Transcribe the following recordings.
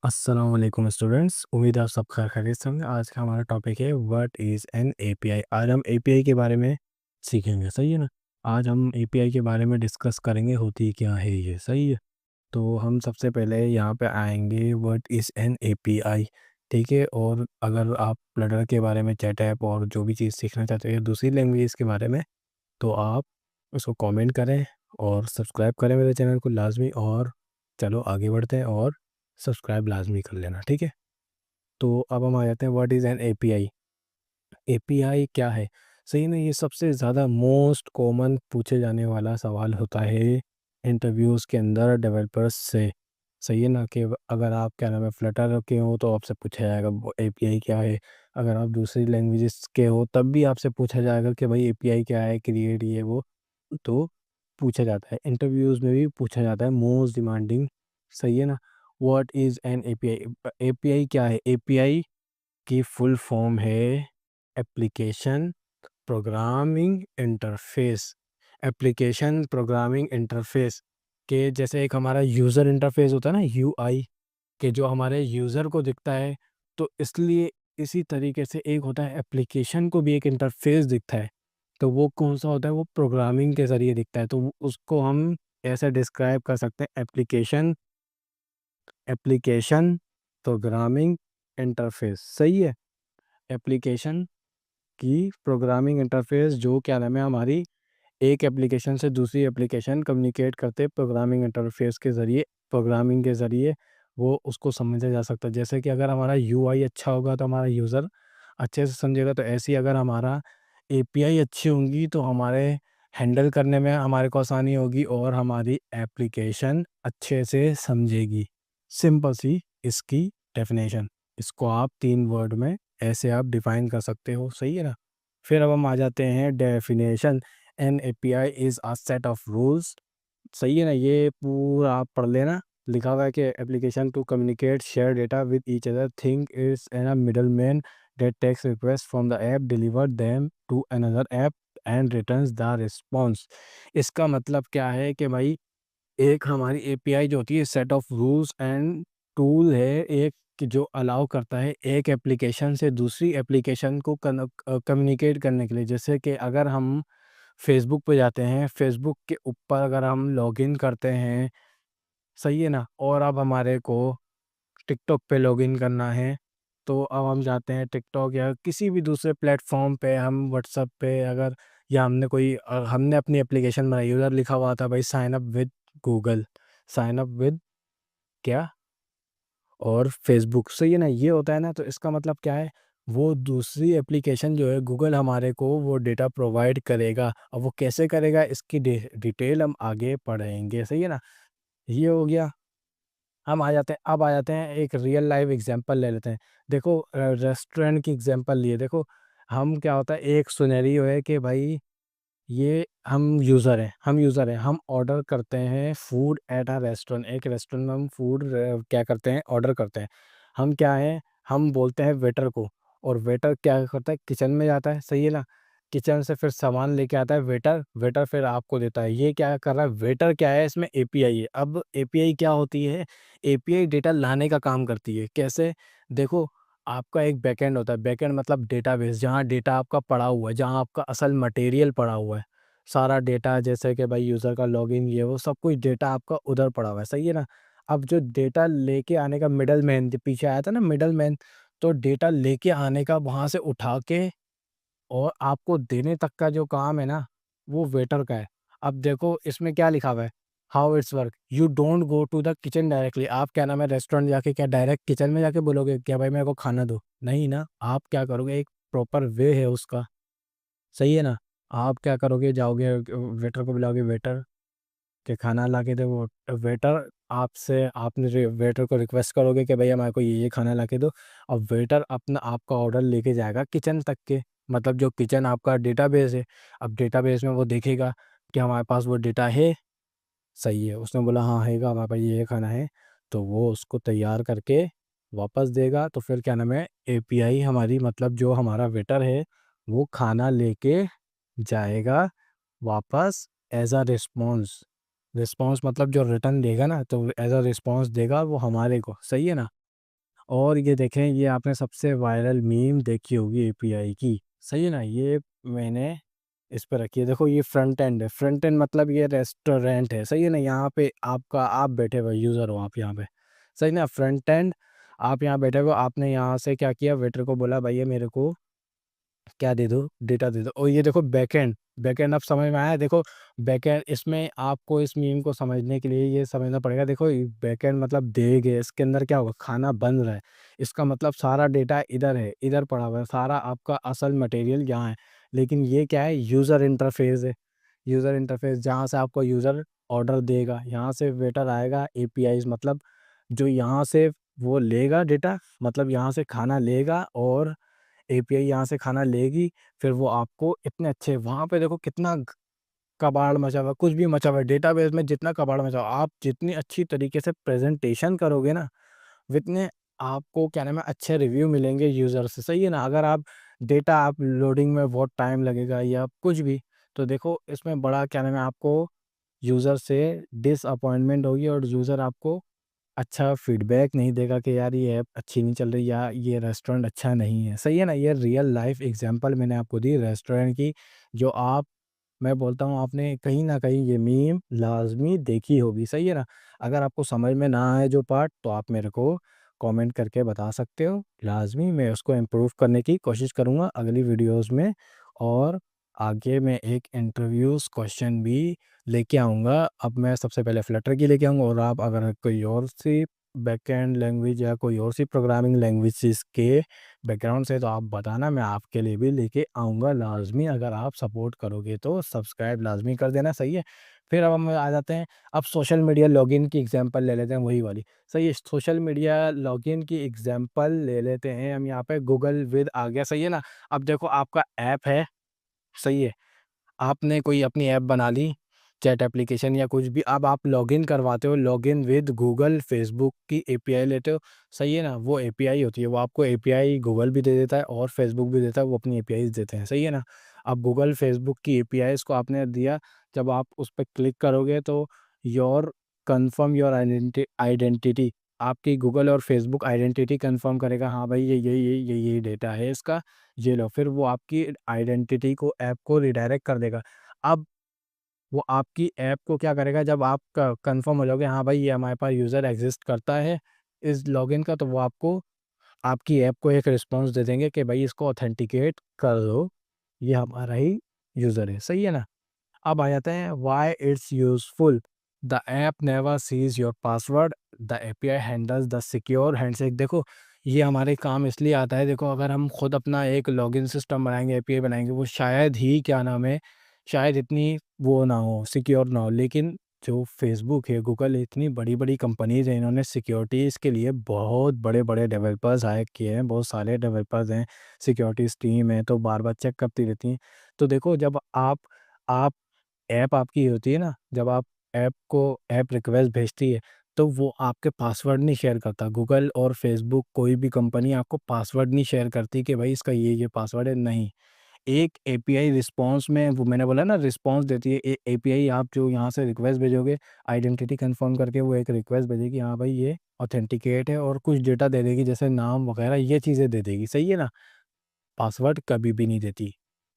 अस्सलाम वालेकुम स्टूडेंट्स, उम्मीद है आप सब खैरियत से होंगे। आज का हमारा टॉपिक है व्हाट इज़ एन एपीआई। आज हम एपीआई के बारे में सीखेंगे, सही है ना। आज हम एपीआई के बारे में डिस्कस करेंगे, होती क्या है ये, सही है। तो हम सबसे पहले यहाँ पे आएंगे व्हाट इज़ एन एपीआई, ठीक है। और अगर आप फ्लटर के बारे में, चैट ऐप और जो भी चीज़ सीखना चाहते हैं दूसरी लैंग्वेज के बारे में, तो आप उसको कमेंट करें और सब्सक्राइब करें मेरे चैनल को लाजमी। और चलो आगे बढ़ते हैं, और सब्सक्राइब लाजमी कर लेना, ठीक है। तो अब हम आ जाते हैं what is an API. API क्या है, सही ना। ये सबसे ज़्यादा मोस्ट कॉमन पूछे जाने वाला सवाल होता है इंटरव्यूज़ के अंदर डेवलपर्स से, सही है ना। कि अगर आप क्या नाम है फ्लटर के हो तो आपसे पूछा जाएगा वो एपीआई क्या है। अगर आप दूसरी लैंग्वेजेस के हो तब भी आपसे पूछा जाएगा कि भाई एपीआई क्या है, क्रिएट ये वो। तो पूछा जाता है, इंटरव्यूज़ में भी पूछा जाता है, मोस्ट डिमांडिंग, सही है ना। What is an API. API क्या है, एपीआई की फुल फॉर्म है application programming interface. Application programming interface के जैसे एक हमारा यूज़र इंटरफेस होता है ना, यूआई, के जो हमारे यूज़र को दिखता है, तो इसलिए इसी तरीके से एक होता है एप्लीकेशन को भी एक इंटरफेस दिखता है। तो वो कौन सा होता है, वो प्रोग्रामिंग के ज़रिए दिखता है। तो उसको हम ऐसे डिस्क्राइब कर सकते हैं, एप्लीकेशन एप्लीकेशन प्रोग्रामिंग इंटरफेस, सही है। एप्लीकेशन की प्रोग्रामिंग इंटरफेस जो क्या नाम है हमारी, एक एप्लीकेशन से दूसरी एप्लीकेशन कम्युनिकेट करते प्रोग्रामिंग इंटरफेस के ज़रिए, प्रोग्रामिंग के ज़रिए वो उसको समझा जा सकता है। जैसे कि अगर हमारा यूआई अच्छा होगा तो हमारा यूज़र अच्छे से समझेगा, तो ऐसे ही अगर हमारा एपीआई अच्छी होंगी तो हमारे हैंडल करने में हमारे को आसानी होगी और हमारी एप्लीकेशन अच्छे से समझेगी। सिंपल सी इसकी डेफिनेशन, इसको आप 3 वर्ड में ऐसे आप डिफ़ाइन कर सकते हो, सही है ना। फिर अब हम आ जाते हैं definition. N API is a set of rules, सही है ना। ये पूरा आप पढ़ लेना। लिखा हुआ है कि application to communicate share data with each other think is an a middle man that takes requests from the app, deliver them to another app and returns the response। इसका मतलब क्या है कि भाई एक हमारी एपीआई जो होती है set of rules and tool है, एक कि जो अलाउ करता है एक एप्लीकेशन से दूसरी एप्लीकेशन को कम्युनिकेट करने के लिए। जैसे कि अगर हम फेसबुक पे जाते हैं, फेसबुक के ऊपर अगर हम लॉगिन करते हैं, सही है ना। और अब हमारे को टिकटॉक पे लॉगिन करना है, तो अब हम जाते हैं टिकटॉक या किसी भी दूसरे प्लेटफॉर्म पे, हम व्हाट्सएप पे अगर, या हमने अपनी एप्लीकेशन बनाई, उधर लिखा हुआ था भाई sign up with Google, sign up with क्या, और फेसबुक, सही है ना। ये होता है ना, तो इसका मतलब क्या है, वो दूसरी एप्लीकेशन जो है गूगल हमारे को वो डेटा प्रोवाइड करेगा। अब वो कैसे करेगा इसकी डिटेल हम आगे पढ़ेंगे, सही है ना। ये हो गया। हम आ जाते हैं, अब आ जाते हैं एक रियल लाइफ एग्जांपल ले लेते हैं। देखो रेस्टोरेंट की एग्जांपल लिए, देखो हम क्या होता है, एक सिनेरियो है कि भाई ये हम यूज़र हैं, हम ऑर्डर करते हैं फूड एट अ रेस्टोरेंट। एक रेस्टोरेंट में हम फूड क्या करते हैं, ऑर्डर करते हैं। हम क्या है, हम बोलते हैं वेटर को, और वेटर क्या करता है, किचन में जाता है, सही है ना। किचन से फिर सामान लेके आता है वेटर, वेटर फिर आपको देता है। ये क्या कर रहा है, वेटर क्या है, इसमें एपीआई है। अब एपीआई क्या होती है, एपीआई डेटा लाने का काम करती है। कैसे, देखो आपका एक बैकएंड होता है, बैकएंड मतलब डेटाबेस, जहाँ डेटा आपका पड़ा हुआ है, जहाँ आपका असल मटेरियल पड़ा हुआ है, सारा डेटा, जैसे कि भाई यूज़र का लॉगिन ये वो सब कुछ डेटा आपका उधर पड़ा हुआ है, सही है ना। अब जो डेटा लेके आने का मिडल मैन, जो पीछे आया था ना मिडल मैन, तो डेटा लेके आने का वहाँ से उठा के और आपको देने तक का जो काम है ना, वो वेटर का है। अब देखो इसमें क्या लिखा हुआ है, how it's work, you don't go to the kitchen directly. आप क्या नाम है रेस्टोरेंट जाके क्या डायरेक्ट किचन में जाके बोलोगे क्या भाई मेरे को खाना दो, नहीं ना। आप क्या करोगे, एक प्रॉपर वे है उसका, सही है ना। आप क्या करोगे, जाओगे वेटर को बुलाओगे, वेटर के खाना ला के दे। वो वेटर आपसे, आपने वेटर को रिक्वेस्ट करोगे कि भैया हमारे को ये खाना ला के दो। अब वेटर अपना आपका ऑर्डर लेके जाएगा किचन तक के, मतलब जो किचन आपका डेटाबेस है। अब डेटाबेस में वो देखेगा कि हमारे पास वो डेटा है, सही है, उसने बोला हाँ हैगा हमारे पास ये खाना है, तो वो उसको तैयार करके वापस देगा। तो फिर क्या नाम है, एपीआई हमारी, मतलब जो हमारा वेटर है वो खाना लेके जाएगा वापस एज अ रिस्पॉन्स। रिस्पॉन्स मतलब जो रिटर्न देगा ना, तो एज अ रिस्पॉन्स देगा वो हमारे को, सही है ना। और ये देखें, ये आपने सबसे वायरल मीम देखी होगी एपीआई की, सही है ना। ये मैंने इस पे रखी है, देखो ये फ्रंट एंड है। फ्रंट एंड मतलब ये रेस्टोरेंट है, सही है ना। यहाँ पे आपका, आप बैठे हुए यूज़र हो आप यहाँ पे, सही ना। फ्रंट एंड, आप यहाँ बैठे हुए, आपने यहाँ से क्या किया, वेटर को बोला भैया मेरे को क्या दे दो, डेटा दे दो। और ये देखो बैकएंड, बैकएंड अब समझ में आया। देखो बैकएंड, इसमें आपको इस मीम को समझने के लिए ये समझना पड़ेगा। देखो बैकएंड मतलब देग है, इसके अंदर क्या होगा, खाना बन रहा है। इसका मतलब सारा डेटा इधर है, इधर पड़ा हुआ है, सारा आपका असल मटेरियल यहाँ है। लेकिन ये क्या है, यूज़र इंटरफेस है। यूज़र इंटरफेस जहाँ से आपको यूज़र ऑर्डर देगा, यहाँ से वेटर आएगा, एपीआईज मतलब जो यहाँ से वो लेगा डेटा, मतलब यहाँ से खाना लेगा, और एपीआई यहाँ से खाना लेगी। फिर वो आपको इतने अच्छे, वहाँ पे देखो कितना कबाड़ मचा हुआ है, कुछ भी मचा हुआ है डेटाबेस में, जितना कबाड़ मचा हुआ है, आप जितनी अच्छी तरीके से प्रेजेंटेशन करोगे ना, उतने आपको क्या नाम है अच्छे रिव्यू मिलेंगे यूज़र से, सही है ना। अगर आप डेटा आप लोडिंग में बहुत टाइम लगेगा या कुछ भी, तो देखो इसमें बड़ा क्या नाम है, आपको यूज़र से डिसअपॉइंटमेंट होगी, और यूज़र आपको अच्छा फीडबैक नहीं देगा कि यार ये ऐप अच्छी नहीं चल रही, या ये रेस्टोरेंट अच्छा नहीं है, सही है ना। ये रियल लाइफ एग्जांपल मैंने आपको दी रेस्टोरेंट की, जो आप, मैं बोलता हूँ आपने कहीं ना कहीं ये मीम लाजमी देखी होगी, सही है ना। अगर आपको समझ में ना आए जो पार्ट, तो आप मेरे को कमेंट करके बता सकते हो, लाजमी मैं उसको इम्प्रूव करने की कोशिश करूँगा अगली वीडियोस में। और आगे मैं एक इंटरव्यूज़ क्वेश्चन भी लेके आऊँगा। अब मैं सबसे पहले फ्लटर की लेके आऊँगा, और आप अगर कोई और सी बैकएंड लैंग्वेज या कोई और सी प्रोग्रामिंग लैंग्वेजेस के बैकग्राउंड से, तो आप बताना, मैं आपके लिए भी लेके आऊँगा लाज़मी। अगर आप सपोर्ट करोगे तो सब्सक्राइब लाज़मी कर देना, सही है। फिर अब हम आ जाते हैं, अब सोशल मीडिया लॉगिन की एग्ज़ाम्पल ले लेते हैं, वही वाली, सही है। सोशल मीडिया लॉगिन की एग्ज़ाम्पल ले लेते हैं हम, यहाँ पे गूगल विद आ गया, सही है ना। अब देखो आपका ऐप है, सही है। आपने कोई अपनी ऐप बना ली, चैट एप्लीकेशन या कुछ भी, अब आप लॉगिन करवाते हो, लॉगिन विद गूगल, फेसबुक की एपीआई लेते हो, सही है ना। वो एपीआई होती है, वो आपको एपीआई गूगल भी दे देता है और फेसबुक भी देता है, वो अपनी एपीआईज़ देते हैं, सही है ना। अब गूगल, फेसबुक की एपीआईज़ को आपने दिया, जब आप उस पे क्लिक करोगे तो योर कन्फर्म योर आइडेंटिटी, आपकी गूगल और फेसबुक आइडेंटिटी कन्फर्म करेगा, हाँ भाई ये डेटा है इसका, ये लो। फिर वो आपकी आइडेंटिटी को, ऐप को रिडायरेक्ट कर देगा। अब वो आपकी ऐप को क्या करेगा, जब आप क कन्फर्म हो जाओगे, हाँ भाई ये हमारे पास यूज़र एग्ज़िस्ट करता है इस लॉगिन का, तो वो आपको, आपकी ऐप को एक रिस्पॉन्स दे देंगे कि भाई इसको ऑथेंटिकेट कर दो, ये हमारा ही यूज़र है, सही है ना। अब आ जाते हैं why it's useful. The app never sees your password, the API handles the secure handshake. देखो ये हमारे काम इसलिए आता है, देखो अगर हम खुद अपना एक लॉगिन सिस्टम बनाएंगे, एपीआई बनाएंगे, वो शायद ही क्या नाम है, शायद इतनी वो ना हो, सिक्योर ना हो। लेकिन जो फेसबुक है, गूगल है, इतनी बड़ी बड़ी कंपनीज हैं, इन्होंने सिक्योरिटीज़ के लिए बहुत बड़े बड़े डेवलपर्स हायर किए हैं, बहुत सारे डेवलपर्स हैं, सिक्योरिटीज़ टीम है, तो बार बार चेक करती रहती हैं। तो देखो जब आप ऐप आपकी होती है ना, जब आप ऐप को, ऐप रिक्वेस्ट भेजती है, तो वो आपके पासवर्ड नहीं शेयर करता। गूगल और फेसबुक, कोई भी कंपनी आपको पासवर्ड नहीं शेयर करती कि भाई इसका ये पासवर्ड है, नहीं। एक एपीआई रिस्पॉन्स में, वो मैंने बोला ना रिस्पॉन्स देती है, एपीआई आप जो यहाँ से रिक्वेस्ट भेजोगे, आइडेंटिटी कंफर्म करके वो एक रिक्वेस्ट भेजेगी, हाँ भाई ये ऑथेंटिकेट है, और कुछ डेटा दे देगी जैसे नाम वगैरह, ये चीज़ें दे देगी, सही है ना। पासवर्ड कभी भी नहीं देती।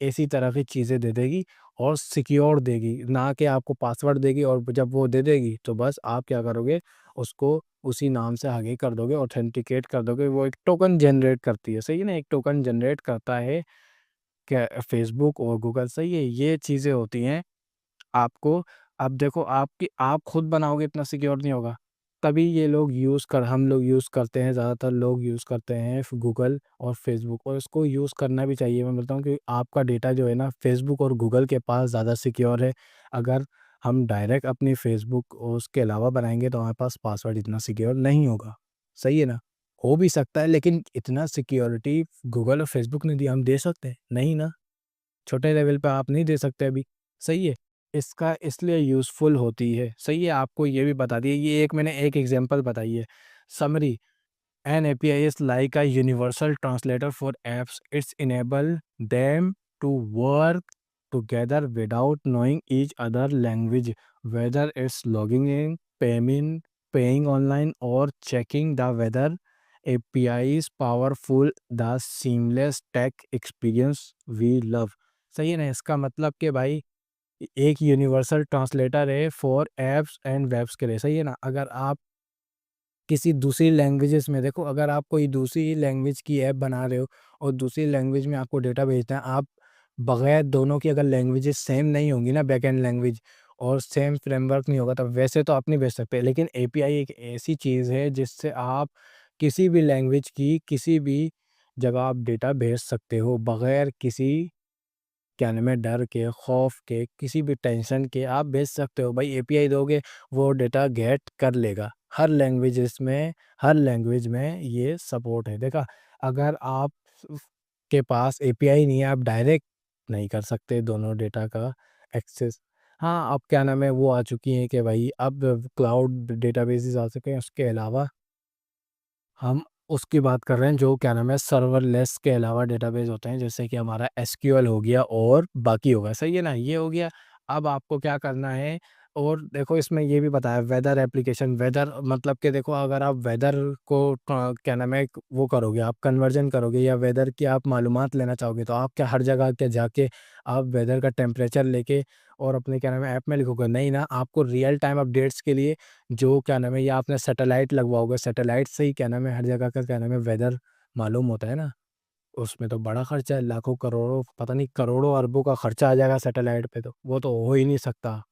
इसी तरह की चीज़ें दे देगी और सिक्योर देगी, ना कि आपको पासवर्ड देगी, और जब वो दे देगी तो बस आप क्या करोगे, उसको उसी नाम से आगे कर दोगे, ऑथेंटिकेट कर दोगे। वो एक टोकन जनरेट करती है, सही है ना, एक टोकन जनरेट करता है क्या, फेसबुक और गूगल, सही है। ये चीज़ें होती हैं आपको। अब देखो आपकी, आप खुद बनाओगे इतना सिक्योर नहीं होगा। तभी ये लोग हम लोग यूज़ करते हैं, ज़्यादातर लोग यूज़ करते हैं गूगल और फेसबुक, और इसको यूज़ करना भी चाहिए। मैं बोलता हूँ कि आपका डेटा जो है ना, फेसबुक और गूगल के पास ज़्यादा सिक्योर है। अगर हम डायरेक्ट अपनी फेसबुक और उसके अलावा बनाएंगे, तो हमारे पास पासवर्ड इतना सिक्योर नहीं होगा, सही है ना। हो भी सकता है, लेकिन इतना सिक्योरिटी गूगल और फेसबुक ने दिया, हम दे सकते हैं नहीं ना। छोटे लेवल पे आप नहीं दे सकते अभी, सही है। इसका इसलिए यूज़फुल होती है, सही है। आपको ये भी बता दिया, ये एक मैंने एक एग्जांपल बताई है। Summary, an API is like a universal translator for apps, it's enable them to work together without knowing each other language, whether it's logging in, paying paying online और checking the weather. APIs powerful the seamless tech experience we love। सही है ना? इसका मतलब कि भाई एक universal translator है फॉर एप्स एंड वेब्स के लिए। सही है ना? अगर आप किसी दूसरी लैंग्वेजेस में देखो, अगर आप कोई दूसरी लैंग्वेज की ऐप बना रहे हो और दूसरी लैंग्वेज में आपको डेटा भेजना है, आप बगैर दोनों की अगर लैंग्वेजेस सेम नहीं होंगी ना, बैकएंड लैंग्वेज और सेम फ्रेमवर्क नहीं होगा, तो वैसे तो आप नहीं भेज सकते। लेकिन एपीआई एक ऐसी चीज़ है जिससे आप किसी भी लैंग्वेज की किसी भी जगह आप डेटा भेज सकते हो बगैर किसी क्या नाम है डर के, खौफ के, किसी भी टेंशन के आप भेज सकते हो। भाई एपीआई दोगे, वो डेटा गेट कर लेगा। हर लैंग्वेजेस में, हर लैंग्वेज में ये सपोर्ट है। देखा, अगर आप के पास एपीआई नहीं है, आप डायरेक्ट नहीं कर सकते दोनों डेटा का एक्सेस। हाँ, अब क्या नाम है वो आ चुकी हैं कि भाई अब क्लाउड डेटाबेसेस आ सके हैं। उसके अलावा हम उसकी बात कर रहे हैं जो क्या नाम है सर्वरलेस के अलावा डेटाबेस होते हैं, जैसे कि हमारा एसक्यूएल हो गया और बाकी होगा। सही है ना? ये हो गया। अब आपको क्या करना है, और देखो इसमें ये भी बताया वेदर एप्लीकेशन। वेदर मतलब कि देखो, अगर आप वेदर को क्या नाम है वो करोगे, आप कन्वर्जन करोगे या वेदर की आप मालूमात लेना चाहोगे, तो आप क्या हर जगह क्या जाके आप वेदर का टेम्परेचर लेके और अपने क्या नाम है ऐप में लिखोगे? नहीं ना, आपको रियल टाइम अपडेट्स के लिए जो क्या नाम है, या आपने सैटेलाइट लगवाओगे, सैटेलाइट से ही क्या नाम है हर जगह का क्या नाम है वेदर मालूम होता है ना। उसमें तो बड़ा खर्चा है, लाखों करोड़ों, पता नहीं करोड़ों अरबों का खर्चा आ जाएगा सैटेलाइट पे, तो वो तो हो ही नहीं सकता।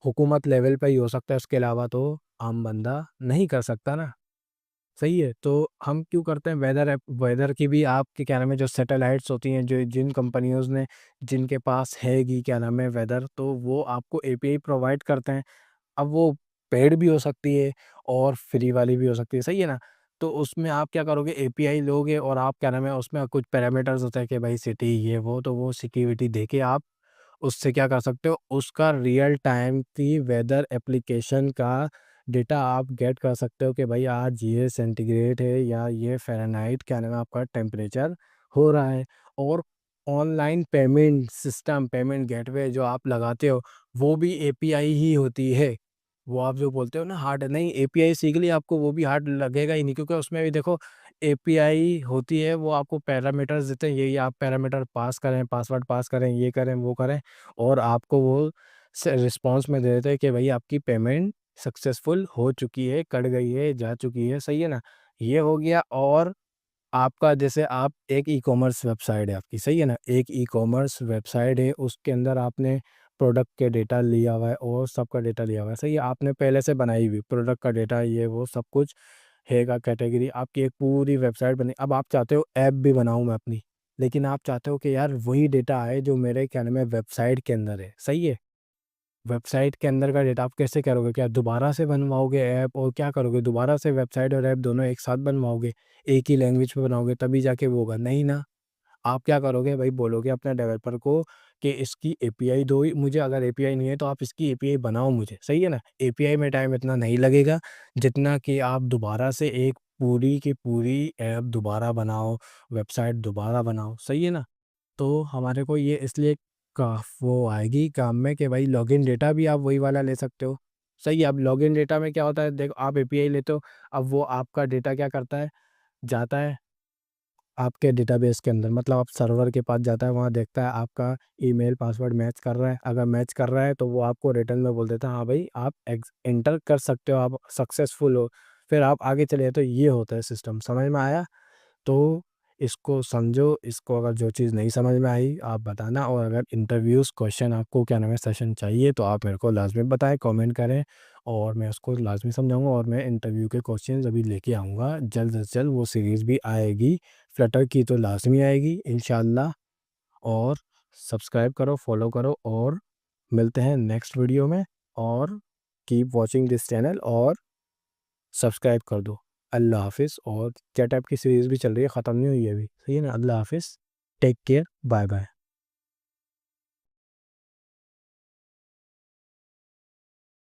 हुकूमत लेवल पे ही हो सकता है, उसके अलावा तो आम बंदा नहीं कर सकता ना। सही है, तो हम क्यों करते हैं वेदर ऐप? वेदर की भी आपके क्या नाम है जो सैटेलाइट्स होती हैं, जो जिन कंपनियों ने, जिनके पास हैगी क्या नाम है वेदर, तो वो आपको एपीआई प्रोवाइड करते हैं। अब वो पेड भी हो सकती है और फ्री वाली भी हो सकती है। सही है ना? तो उसमें आप क्या करोगे, एपीआई लोगे और आप क्या नाम है उसमें कुछ पैरामीटर्स होते हैं कि भाई सिटी ये वो, तो वो सिक्योरिटी देके आप उससे क्या कर सकते हो, उसका रियल टाइम की वेदर एप्लीकेशन का डेटा आप गेट कर सकते हो कि भाई आज ये सेंटीग्रेड है या ये फ़ारेनहाइट क्या नाम है आपका टेम्परेचर हो रहा है। और online payment system, payment gateway जो आप लगाते हो, वो भी एपीआई ही होती है। वो आप जो बोलते हो ना हार्ड, नहीं, एपीआई सीख ली आपको वो भी हार्ड लगेगा ही नहीं, क्योंकि उसमें भी देखो एपीआई होती है, वो आपको पैरामीटर्स देते हैं, ये आप पैरामीटर पास करें, पासवर्ड पास करें, ये करें, वो करें, और आपको वो रिस्पॉन्स में दे देते हैं कि भाई आपकी पेमेंट सक्सेसफुल हो चुकी है, कट गई है, जा चुकी है। सही है ना? ये हो गया। और आपका जैसे आप एक ई-कॉमर्स वेबसाइट है आपकी, सही है ना? एक ई-कॉमर्स वेबसाइट है, उसके अंदर आपने प्रोडक्ट के डेटा लिया हुआ है और सबका डेटा लिया हुआ है, सही है? आपने पहले से बनाई हुई प्रोडक्ट का डेटा, ये वो सब कुछ हैगा, कैटेगरी आपकी एक पूरी वेबसाइट बनी। अब आप चाहते हो ऐप भी बनाऊँ मैं अपनी, लेकिन आप चाहते हो कि यार वही डेटा आए जो मेरे क्या नाम है वेबसाइट के अंदर है, सही है? वेबसाइट के अंदर का डेटा आप कैसे करोगे? क्या दोबारा से बनवाओगे ऐप, और क्या करोगे, दोबारा से वेबसाइट और ऐप दोनों एक साथ बनवाओगे, एक ही लैंग्वेज में बनाओगे तभी जाके वो होगा? नहीं ना। आप क्या करोगे भाई, बोलोगे अपने डेवलपर को कि इसकी एपीआई दो ही मुझे, अगर एपीआई नहीं है तो आप इसकी एपीआई बनाओ मुझे। सही है ना? एपीआई में टाइम इतना नहीं लगेगा जितना कि आप दोबारा से एक पूरी की पूरी ऐप दोबारा बनाओ, वेबसाइट दोबारा बनाओ। सही है ना? तो हमारे को ये इसलिए का वो आएगी काम में कि भाई लॉगिन डेटा भी आप वही वाला ले सकते हो। सही है, अब लॉगिन डेटा में क्या होता है, देखो आप एपीआई लेते हो, अब वो आपका डेटा क्या करता है, जाता है आपके डेटाबेस के अंदर, मतलब आप सर्वर के पास जाता है, वहाँ देखता है आपका ईमेल पासवर्ड मैच कर रहा है। अगर मैच कर रहा है तो वो आपको रिटर्न में बोल देता है हाँ भाई आप एंटर कर सकते हो, आप सक्सेसफुल हो। फिर आप आगे चले, तो ये होता है सिस्टम। समझ में आया? तो इसको समझो, इसको अगर जो चीज़ नहीं समझ में आई आप बताना, और अगर इंटरव्यूज़ क्वेश्चन आपको क्या नाम है सेशन चाहिए तो आप मेरे को लाज़मी बताएँ, कमेंट करें, और मैं उसको लाज़मी समझाऊँगा, और मैं इंटरव्यू के क्वेश्चंस अभी लेके आऊँगा जल्द से जल्द। वो सीरीज़ भी आएगी, फ्लटर की तो लाज़मी आएगी इंशाल्लाह। और सब्सक्राइब करो, फॉलो करो, और मिलते हैं नेक्स्ट वीडियो में। और कीप वॉचिंग दिस चैनल और सब्सक्राइब कर दो। अल्लाह हाफ़िज़। और क्या टाइप की सीरीज़ भी चल रही है, ख़त्म नहीं हुई है अभी। सही है ना? अल्लाह हाफ़िज़। Take care, bye bye.